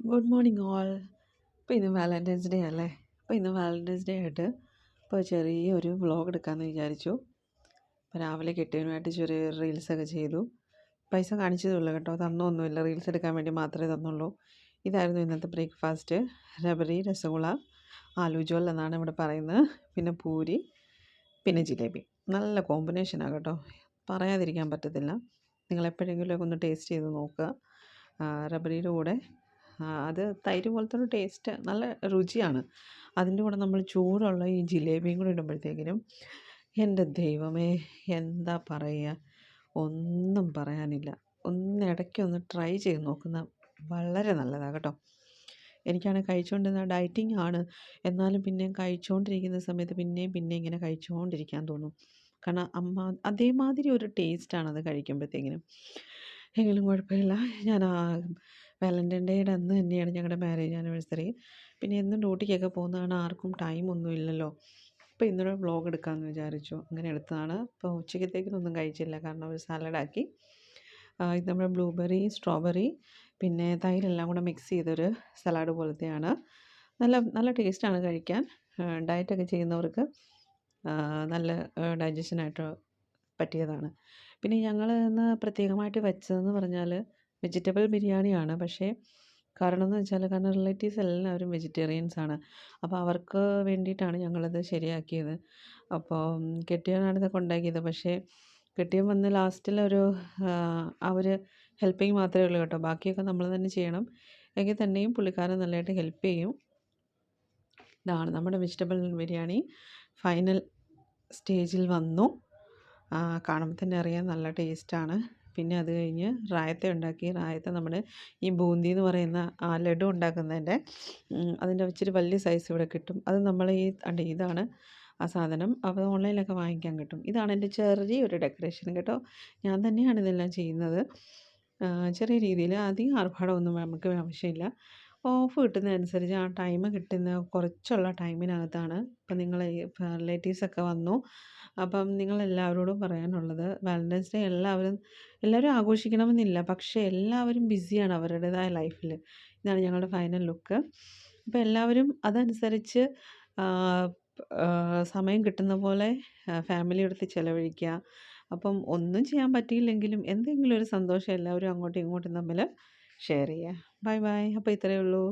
Good morning all. ഇപ്പോൾ ഇന്ന് Valentine's day അല്ലേ. അപ്പോൾ ഇന്ന് വാലൻറ്റൈൻസ് ഡേ ആയിട്ട് ഇപ്പോൾ ചെറിയൊരു വ്ളോഗ് എടുക്കാമെന്ന് വിചാരിച്ചു. അപ്പോൾ രാവിലെ കെട്ടിയവനുമായിട്ട് ചെറിയ റീൽസൊക്കെ ചെയ്തു. പൈസ കാണിച്ചതുള്ളൂ കേട്ടോ, തന്നൊന്നുമില്ല, റീൽസ് എടുക്കാൻ വേണ്ടി മാത്രമേ തന്നുള്ളൂ. ഇതായിരുന്നു ഇന്നത്തെ ബ്രേക്ക്ഫാസ്റ്റ്. റബറി, രസഗുള, ആലു ജോൽ എന്നാണ് ഇവിടെ പറയുന്നത്, പിന്നെ പൂരി, പിന്നെ ജിലേബി. നല്ല കോമ്പിനേഷനാണ് കേട്ടോ, പറയാതിരിക്കാൻ പറ്റത്തില്ല. നിങ്ങളെപ്പോഴെങ്കിലുമൊക്കെ ഒന്ന് ടേസ്റ്റ് ചെയ്ത് നോക്കുക. റബറിയുടെ കൂടെ അത് തൈര് പോലത്തെ ഒരു ടേസ്റ്റ്, നല്ല രുചിയാണ്. അതിൻ്റെ കൂടെ നമ്മൾ ചൂടുള്ള ഈ ജിലേബിയും കൂടെ ഇടുമ്പോഴത്തേക്കിനും എൻ്റെ ദൈവമേ, എന്താ പറയുക, ഒന്നും പറയാനില്ല. ഇടയ്ക്കൊന്ന് ട്രൈ ചെയ്ത് നോക്കുന്ന വളരെ നല്ലതാണ് കേട്ടോ. എനിക്കാണെങ്കിൽ കഴിച്ചുകൊണ്ടിരുന്ന ഡയറ്റിംഗ് ആണ്, എന്നാലും പിന്നെയും കഴിച്ചുകൊണ്ടിരിക്കുന്ന സമയത്ത് പിന്നെയും ഇങ്ങനെ കഴിച്ചുകൊണ്ടിരിക്കാൻ തോന്നും. കാരണം അതേമാതിരി ഒരു ടേസ്റ്റാണത് കഴിക്കുമ്പോഴത്തേക്കിനും. എങ്കിലും കുഴപ്പമില്ല. ഞാൻ വാലൻറ്റൈൻ ഡേയുടെ അന്ന് തന്നെയാണ് ഞങ്ങളുടെ മാരേജ് ആനിവേഴ്സറി. പിന്നെ എന്നും ഡ്യൂട്ടിക്കൊക്കെ പോകുന്നതാണ്, ആർക്കും ടൈമൊന്നും ഇല്ലല്ലോ. അപ്പോൾ ഇന്നൊരു വ്ളോഗ് എടുക്കാമെന്ന് വിചാരിച്ചു, അങ്ങനെ എടുത്തതാണ്. ഇപ്പോൾ ഉച്ചക്കത്തേക്കിനൊന്നും കഴിച്ചില്ല, കാരണം ഒരു സാലഡാക്കി. ഇത് നമ്മുടെ ബ്ലൂബെറി, സ്ട്രോബെറി, പിന്നെ തൈരെല്ലാം കൂടെ മിക്സ് ചെയ്തൊരു സലാഡ് പോലത്തെയാണ്. നല്ല നല്ല ടേസ്റ്റാണ് കഴിക്കാൻ. ഡയറ്റൊക്കെ ചെയ്യുന്നവർക്ക് നല്ല ഡൈജഷനായിട്ട് പറ്റിയതാണ്. പിന്നെ ഞങ്ങൾ ഇന്ന് പ്രത്യേകമായിട്ട് വെച്ചതെന്ന് പറഞ്ഞാൽ വെജിറ്റബിൾ ബിരിയാണിയാണ്. പക്ഷേ കാരണം എന്ന് വെച്ചാൽ, കാരണം റിലേറ്റീവ്സ് എല്ലാവരും വെജിറ്റേറിയൻസാണ്. അപ്പോൾ അവർക്ക് വേണ്ടിയിട്ടാണ് ഞങ്ങളത് ശരിയാക്കിയത്. അപ്പോൾ കെട്ടിയവനാണ് ഇതൊക്കെ ഉണ്ടാക്കിയത്. പക്ഷേ കെട്ടിയവൻ വന്ന് ലാസ്റ്റിലൊരു ആ ഒരു ഹെൽപ്പിങ് മാത്രമേ ഉള്ളൂ കേട്ടോ, ബാക്കിയൊക്കെ നമ്മൾ തന്നെ ചെയ്യണം. എങ്കിൽ തന്നെയും പുള്ളിക്കാരൻ നല്ലതായിട്ട് ഹെൽപ്പ് ചെയ്യും. ഇതാണ് നമ്മുടെ വെജിറ്റബിൾ ബിരിയാണി ഫൈനൽ സ്റ്റേജിൽ വന്നു. കാണുമ്പോൾ തന്നെ അറിയാം നല്ല ടേസ്റ്റാണ്. പിന്നെ അത് കഴിഞ്ഞ് റായത്ത ഉണ്ടാക്കി. റായത്ത നമ്മൾ ഈ ബൂന്തി എന്ന് പറയുന്ന ലഡു ഉണ്ടാക്കുന്നതിൻ്റെ അതിൻ്റെ ഇച്ചിരി വലിയ സൈസ് ഇവിടെ കിട്ടും. അത് നമ്മൾ ഇതാണ് ആ സാധനം. അപ്പോൾ ഓൺലൈനിലൊക്കെ വാങ്ങിക്കാൻ കിട്ടും. ഇതാണ് എൻ്റെ ചെറിയൊരു ഡെക്കറേഷൻ കേട്ടോ. ഞാൻ തന്നെയാണ് ഇതെല്ലാം ചെയ്യുന്നത്. ചെറിയ രീതിയിൽ, അധികം ആർഭാടമൊന്നും നമുക്ക് ആവശ്യമില്ല. ഓഫ് കിട്ടുന്നതനുസരിച്ച് ആ ടൈം കിട്ടുന്ന കുറച്ചുള്ള ടൈമിനകത്താണ്. ഇപ്പം നിങ്ങൾ റിലേറ്റീവ്സൊക്കെ വന്നു. അപ്പം നിങ്ങളെല്ലാവരോടും പറയാനുള്ളത്, വാലൻറ്റൈൻസ് ഡേ എല്ലാവരും ആഘോഷിക്കണമെന്നില്ല, പക്ഷേ എല്ലാവരും ബിസിയാണ് അവരുടേതായ ലൈഫിൽ. ഇതാണ് ഞങ്ങളുടെ ഫൈനൽ ലുക്ക്. അപ്പോൾ എല്ലാവരും അതനുസരിച്ച് സമയം കിട്ടുന്ന പോലെ ഫാമിലി എടുത്ത് ചിലവഴിക്കുക. അപ്പം ഒന്നും ചെയ്യാൻ പറ്റിയില്ലെങ്കിലും എന്തെങ്കിലും ഒരു സന്തോഷം എല്ലാവരും അങ്ങോട്ടും ഇങ്ങോട്ടും തമ്മിൽ ഷെയർ ചെയ്യുക. Bye bye. അപ്പോൾ ഇത്രയേ ഉള്ളൂ.